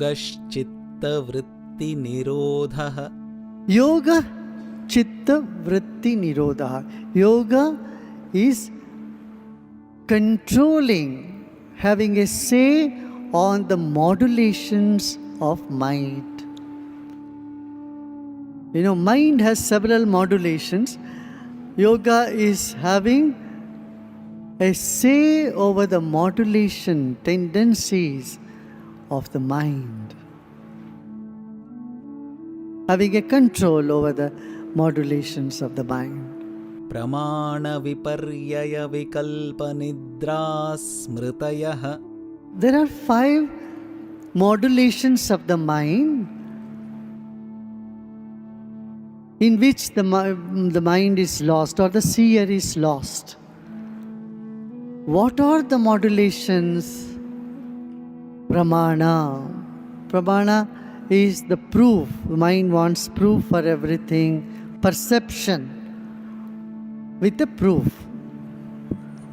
योगश्चित्तवृत्तिनिरोधः. Yoga Chitta Vritti Nirodha. Yoga is controlling, having a say on the modulations of mind. You know, mind has several modulations. Yoga is having a say over the modulation tendencies of the mind. Having a control over the modulations of the mind. प्रमाणविपर्ययविकल्पनिद्रास्मृतयः. There are 5 modulations of the mind in which the mind is lost or the seer is lost. What are the modulations? Pramana. Pramana is the proof. The mind wants proof for everything. Perception with a proof.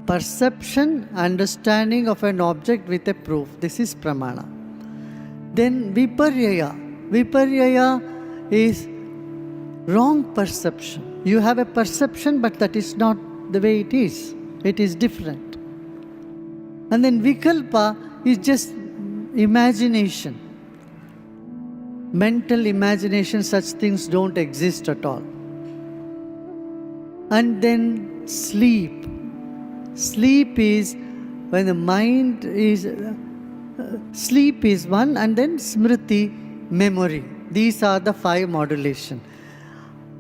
Perception, understanding of an object with a proof. This is pramana. Then viparyaya. Viparyaya is wrong perception. You have a perception, but that is not the way it is. It is different. And then vikalpa is just imagination. Mental imagination, such things don't exist at all. And then sleep. Sleep is when the mind is, sleep is one, and then smriti, memory. These are the 5 modulation.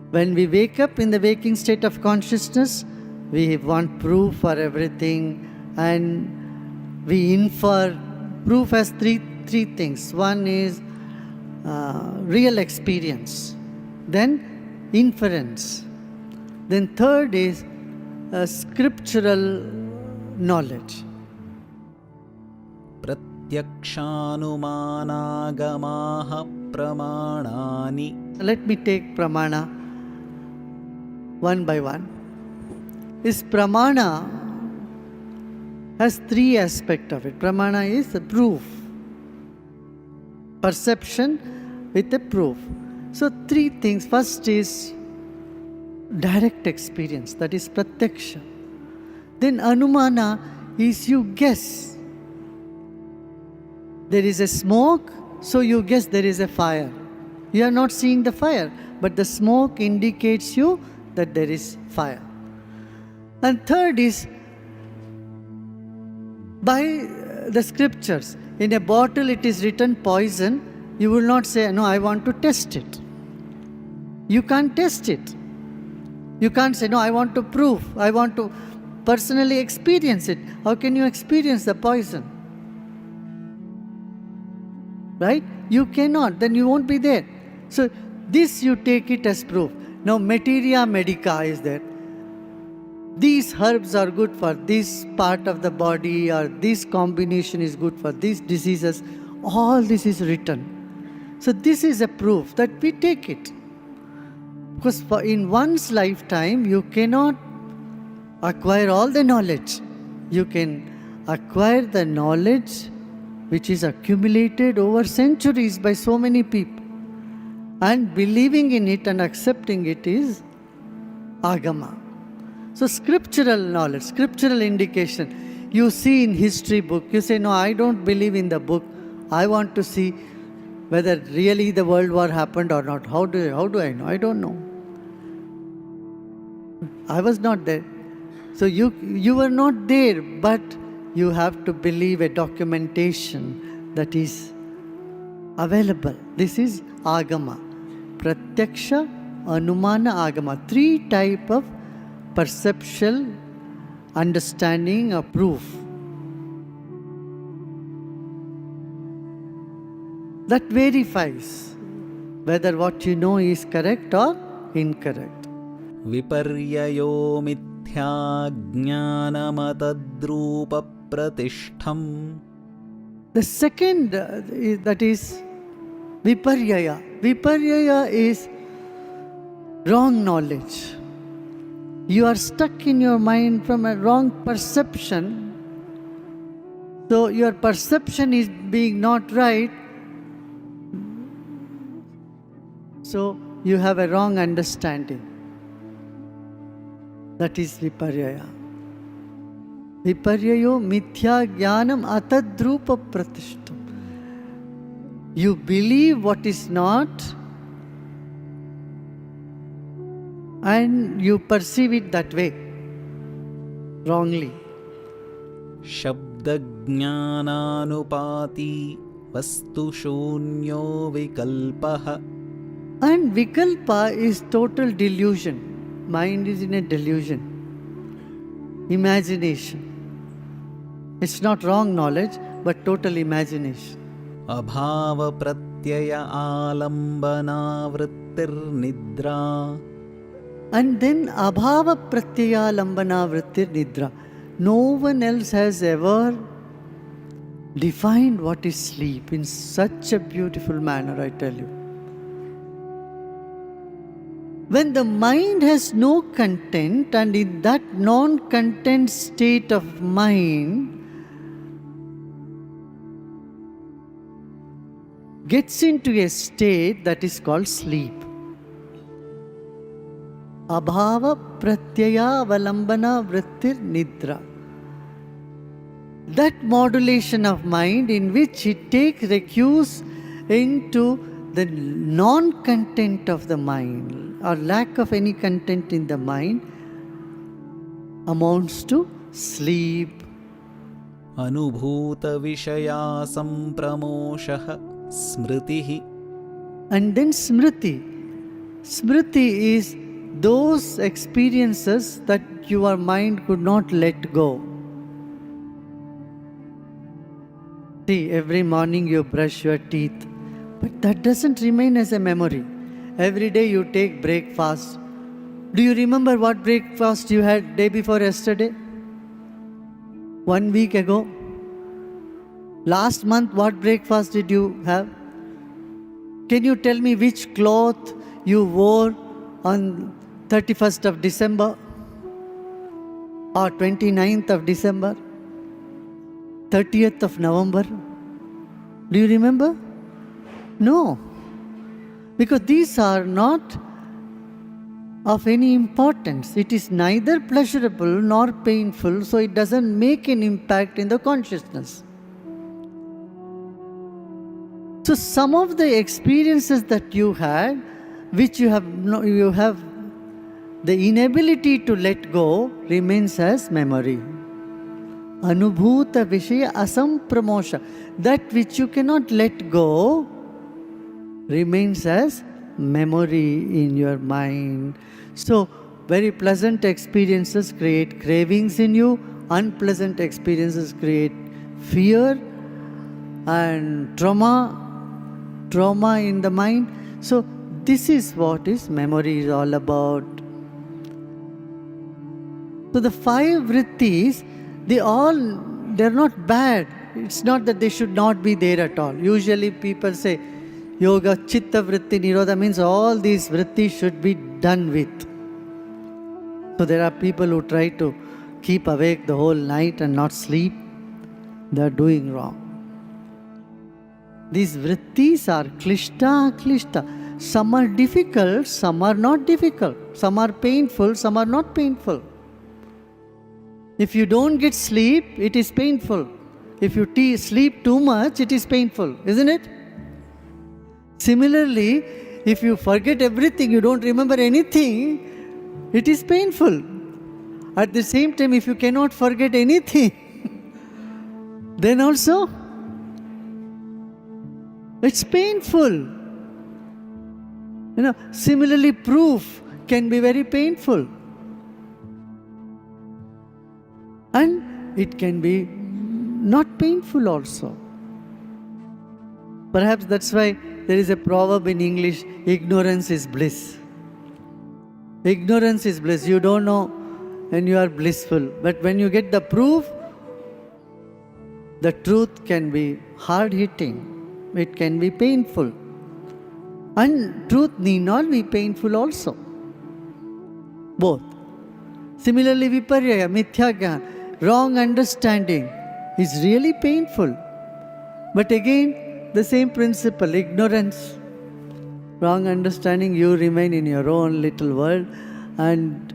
When we wake up in the waking state of consciousness, we want proof for everything, and we infer. Proof has three things. One is real experience, then inference, then third is scriptural knowledge. प्रत्यक्षानुमानागमाः प्रमाणानि. Let me take pramana one by one. This pramana has 3 aspects of it. Pramana is the proof. Perception with a proof. So 3 things. First is direct experience, that is pratyaksha. Then anumana is you guess. There is a smoke, so you guess there is a fire. You are not seeing the fire, but the smoke indicates you that there is fire. And third is by the scriptures. In a bottle it is written poison, you will not say, no, I want to test it. You can't test it. You can't say, no, I want to prove, I want to personally experience it. How can you experience the poison? Right? You cannot, then you won't be there. So this you take it as proof. Now materia medica is there. These herbs are good for this part of the body, or this combination is good for these diseases. All this is written. So this is a proof that we take it. Because in one's lifetime, you cannot acquire all the knowledge. You can acquire the knowledge which is accumulated over centuries by so many people. And believing in it and accepting it is agama. So scriptural knowledge, scriptural indication. You see in history book, you say, no, I don't believe in the book. I want to see whether really the world war happened or not. How do I know? I don't know. I was not there. So you were not there, but you have to believe a documentation that is available. This is agama. Pratyaksha, anumana, agama. 3 type of perceptual understanding or proof. That verifies whether what you know is correct or incorrect. विपर्ययो मिथ्याज्ञानमतद्रूपप्रतिष्ठम्. The second that is viparyaya. Viparyaya is wrong knowledge. You are stuck in your mind from a wrong perception. So your perception is being not right, So you have a wrong understanding. That is viparyaya. Viparyayo mithya jnanam atadrupa pratishtam. You believe what is not and you perceive it that way, wrongly. शब्दज्ञानानुपाती वस्तुशून्यो विकल्पः. And vikalpa is total delusion. Mind is in a delusion. Imagination. It's not wrong knowledge, but total imagination. अभावप्रत्यय आलम्बनावृत्तिर्निद्रा. And then abhava pratyaya lambana vrittir nidra. No one else has ever defined what is sleep in such a beautiful manner, I tell you. When the mind has no content, and in that non-content state of mind gets into a state that is called sleep. Abhava pratyaya avalambana vrittir nidra. That modulation of mind in which it takes recuse into the non-content of the mind or lack of any content in the mind amounts to sleep. अनुभूतविषया सम्प्रमोषः स्मृतिः. And then smriti. Smriti is those experiences that your mind could not let go. See, every morning you brush your teeth, but that doesn't remain as a memory. Every day you take breakfast. Do you remember what breakfast you had day before yesterday? 1 week ago? Last month, what breakfast did you have? Can you tell me which cloth you wore on 31st of December or 29th of December, 30th of November? Do you remember? No. Because these are not of any importance. It is neither pleasurable nor painful, so it doesn't make an impact in the consciousness. So some of the experiences that you had, which you have the inability to let go, remains as memory. Anubhuta vishaya asampramosha. That which you cannot let go remains as memory in your mind. So, very pleasant experiences create cravings in you, unpleasant experiences create fear and trauma in the mind. So, this is what is memory is all about. So, the 5 vrittis, they're not bad. It's not that they should not be there at all. Usually people say, yoga, chitta vritti, nirodha means all these vrittis should be done with. So there are people who try to keep awake the whole night and not sleep. They are doing wrong. These vrittis are klishta. Some are difficult, some are not difficult. Some are painful, some are not painful. If you don't get sleep, it is painful. If you sleep too much, it is painful, isn't it? Similarly, if you forget everything, you don't remember anything, it is painful. At the same time, if you cannot forget anything, then also it's painful. Similarly, proof can be very painful. And it can be not painful also. Perhaps that's why there is a proverb in English, ignorance is bliss. Ignorance is bliss. You don't know and you are blissful. But when you get the proof, the truth can be hard-hitting. It can be painful. And truth need not be painful also. Both. Similarly, viparyaya, mithya jnana, wrong understanding is really painful. But again, the same principle, ignorance. wrong understanding, you remain in your own little world, and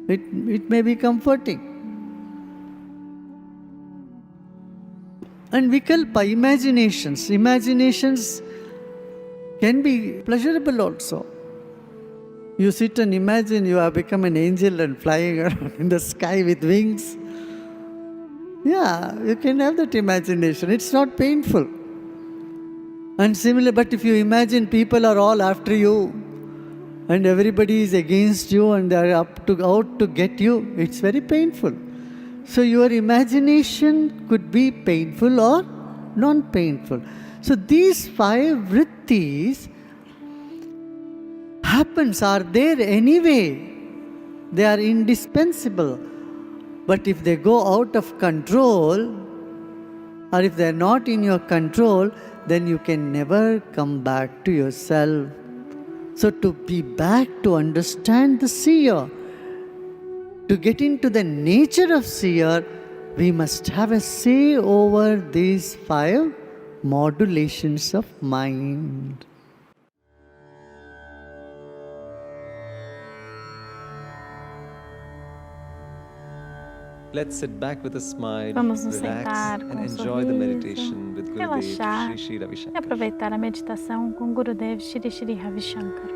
it may be comforting. And vikalpa, imaginations can be pleasurable also. You sit and imagine you have become an angel and flying around in the sky with wings. Yeah, you can have that imagination. It's not painful. And similar, but if you imagine people are all after you and everybody is against you and they are out to get you, it's very painful. So your imagination could be painful or non-painful. So these 5 vrittis are there anyway. They are indispensable. But if they go out of control, or if they are not in your control, then you can never come back to yourself. So to be back, to understand the seer, to get into the nature of seer, we must have a say over these 5 modulations of mind. Let's sit back with a smile, Vamos nos relax, sentar and com enjoy the sorriso, meditation with Gurudev relaxar Shri Shri Ravi e Shankar. aproveitar a meditação com Gurudev Shri Shri Ravi Shankar.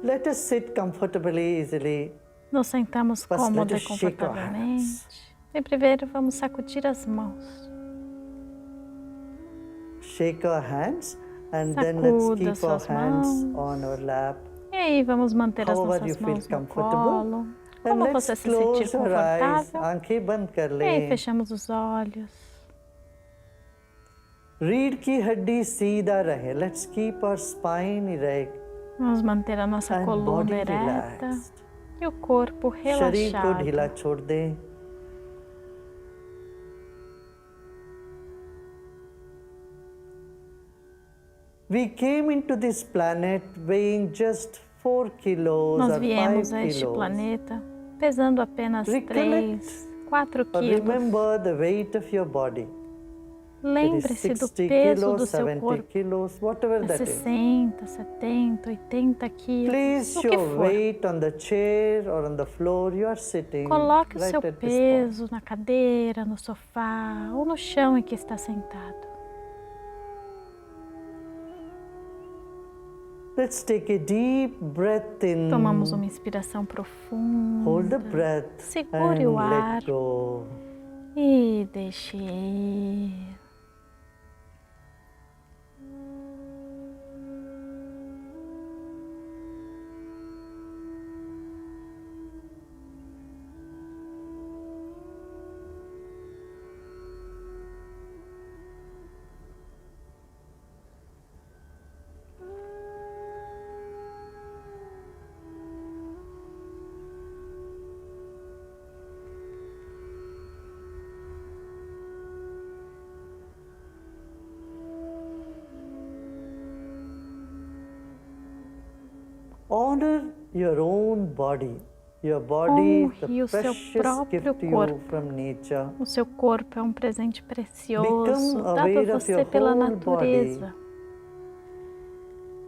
Let us sit comfortably, easily. Nos sentamos First, let cômoda e us shake our confortavelmente. E primeiro vamos sacudir as mãos. Shake our hands and then let's Sacuda keep our suas hands mãos. on our lap. E aí vamos manter as However you nossas feel mãos no comfortable. colo. And Como let's você se close sentir our eyes. confortável. आंखें बंद कर E aí लें. fechamos os olhos. रीढ़ की हड्डी सीधा रहे. Let's keep our spine erect. Vamos manter a nossa And coluna body ereta relaxed. e o corpo शरीर को ढीला relaxado. छोड़ दें. We came into this planet weighing just 4 kilos Nós or 5 viemos a este kilos. planeta pesando apenas Recollect 3, 4 Or quilos. remember the weight of your body. It is Lembre-se do 60 peso do kilos, seu 70 corpo. kilos, whatever É that is. 60, 70, 80 quilos, Place o que your for. weight on the chair or on the floor you are sitting. Coloque o right seu at this point. peso na cadeira, no sofá ou no chão em que está sentado. Let's take a deep breath in. Tomamos uma inspiração Hold the profunda breath Segure and o ar. let go. e deixe ir. Honor your own body. Your body, Honre the o seu precious próprio gift to you corpo. from nature. O seu corpo é um presente precioso Become dado aware a of você your pela whole natureza.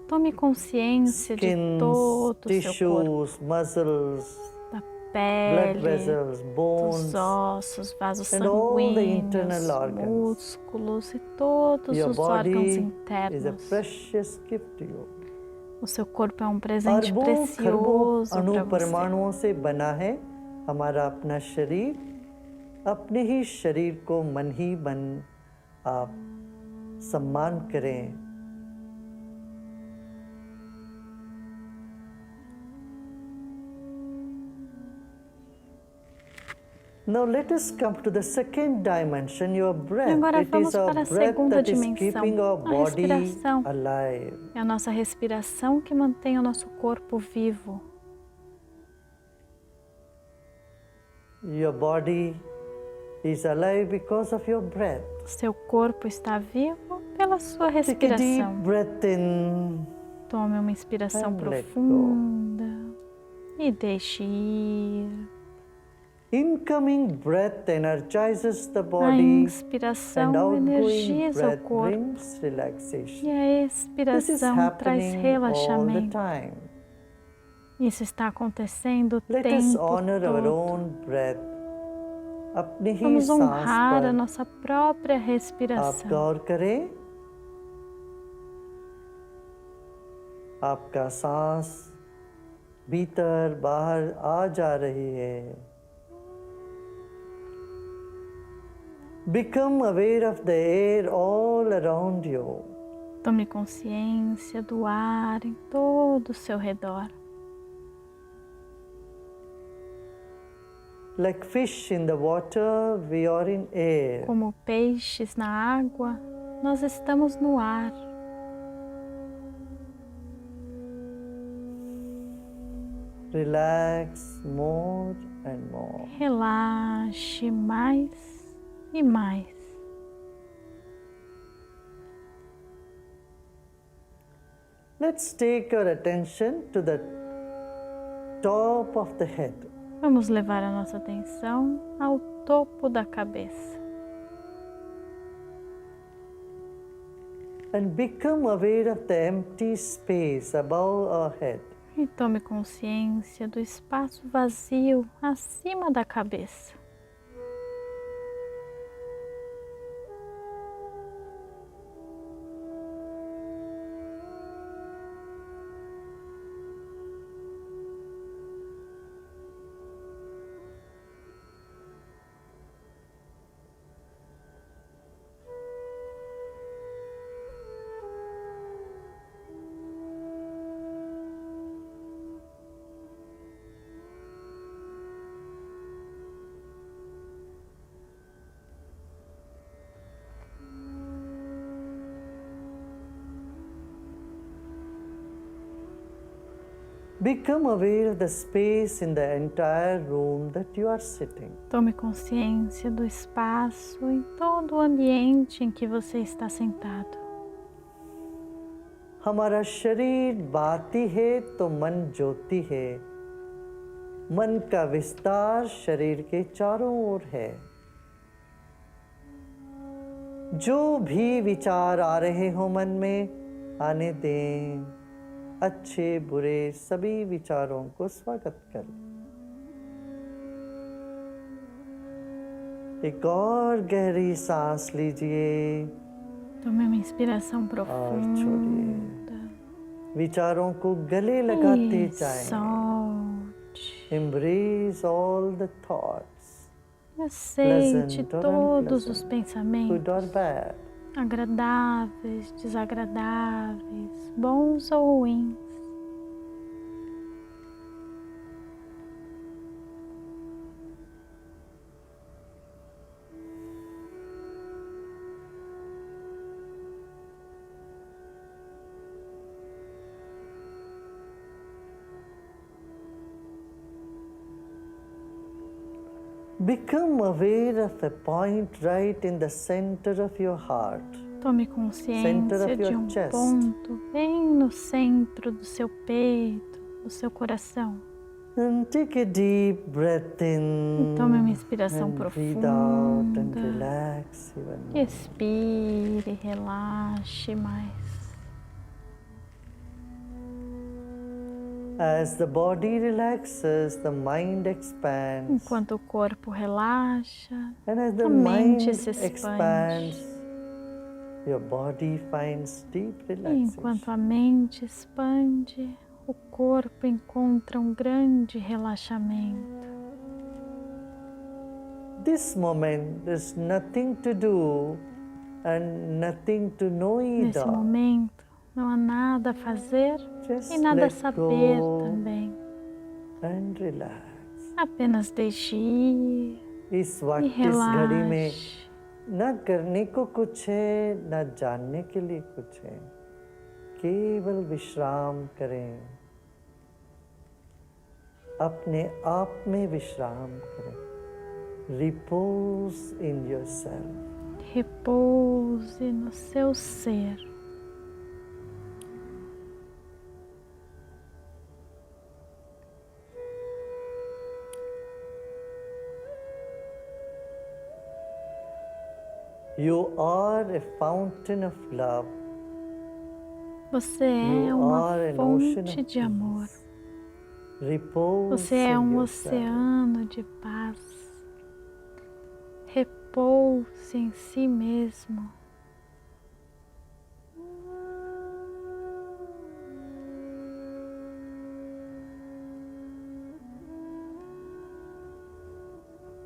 Tome consciência de Skins, todo o seu corpo, tissues, muscles, da blood pele, vessels, bones, dos ossos, vasos and all the internal sanguíneos, organs. músculos e todos Your os órgãos body is a internos. precious gift to you. O seu corpo é um presente अरबों खरबों precioso अणु para você. परमाणुओं से बना है हमारा अपना शरीर. अपने ही शरीर को मन ही मन आप सम्मान करें. Now let us come to the second dimension, your breath. Agora It vamos is our para a breath segunda that is keeping our dimensão, a body respiração. alive. É a nossa respiração que mantém o nosso corpo vivo. Your body is alive because of your breath. O seu corpo está vivo pela sua Take a deep respiração. breath in. Tome uma inspiração And let go. profunda e deixe ir. Incoming breath energizes the A body, and inspiração outgoing energiza o breath corpo brings relaxation. e a This is expiração traz happening all the relaxamento. time. Isso está acontecendo o Let us tempo honor our todo. own breath. अपनी ही Vamos सांस honrar a पर nossa própria आप respiração. गौर करें. आपका सांस भीतर बाहर आ जा रही है. Become aware of the air all around you. Tome consciência do ar em todo o seu redor. Like fish in the water, we are in air. Como peixes na água, nós estamos no ar. Relax more and more. Relaxe mais e mais. Let's take our attention to the top of the head. Vamos levar a nossa atenção ao topo da cabeça. And become aware of the empty space above our head. E tome consciência do espaço vazio acima da cabeça. Become aware of the space in the entire room that you are sitting. Tome consciência do espaço em todo o ambiente em que você está sentado. हमारा शरीर बाती है तो मन ज्योति है. मन का विस्तार शरीर के चारों ओर है. जो भी विचार आ रहे हो मन में आने दें. अच्छे बुरे सभी विचारों को स्वागत करें. एक और गहरी सांस लीजिए Tome uma inspiração और profunda. छोड़िए. विचारों को गले लगाते E जाएं. solte. Embrace all the thoughts, Aceite pleasant or todos os unpleasant, good pensamentos, or bad. agradáveis, desagradáveis, bons ou ruins. Become aware of a point right in the center of your heart. Tome Center consciência of de your um chest. ponto bem no centro do seu peito, do seu coração. And take a deep breath in. E tome uma inspiração and breathe out and profunda. relax even more. Expire, relaxe mais. As the body relaxes, the mind expands. Enquanto o corpo relaxa, And as the a mind mente se expande. expands, your body finds deep E relaxation. enquanto a mente expande, o corpo encontra um grande relaxamento. This moment, there's nothing to do and nothing to know Nesse either. momento, não há nada a fazer Just e nada a let saber go também. and relax. Apenas deixe ir इस e वक्त इस घड़ी में relaxe. न करने को कुछ है न जानने के लिए कुछ है. केवल विश्राम करें. अपने आप में विश्राम करें. Repose in yourself. Repouse no seu ser. You are a fountain of love. Você é You uma are an ocean fonte of de amor. peace. Repose Você é in um yourself. oceano de paz. Repouse em si mesmo.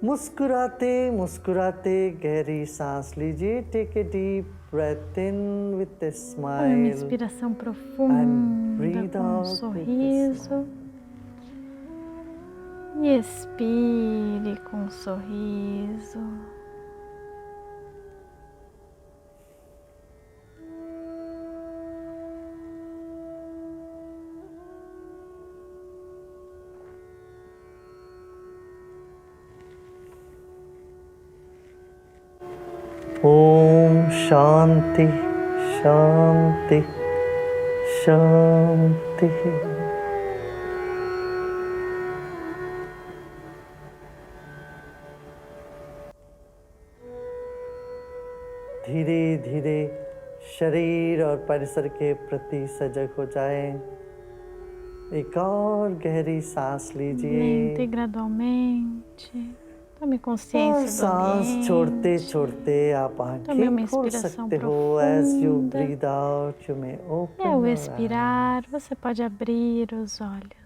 मुस्कुराते मुस्कुराते गहरी सांस लीजिए. Take a deep breath in with a Põe uma smile. inspiração profunda breathe com um out with a sorriso. E expire com um sorriso. Om Shanti Shanti Shanti. धीरे धीरे शरीर और परिसर के प्रति सजग हो जाएं. एक और गहरी सांस Lenta e लीजिए. gradualmente. Tome और consciência do सांस छोड़ते ambiente. छोड़ते आप Tome uma आंखें खोल inspiração सकते हो. As you profunda. breathe out, you may E open ao your eyes. expirar, você pode abrir os olhos.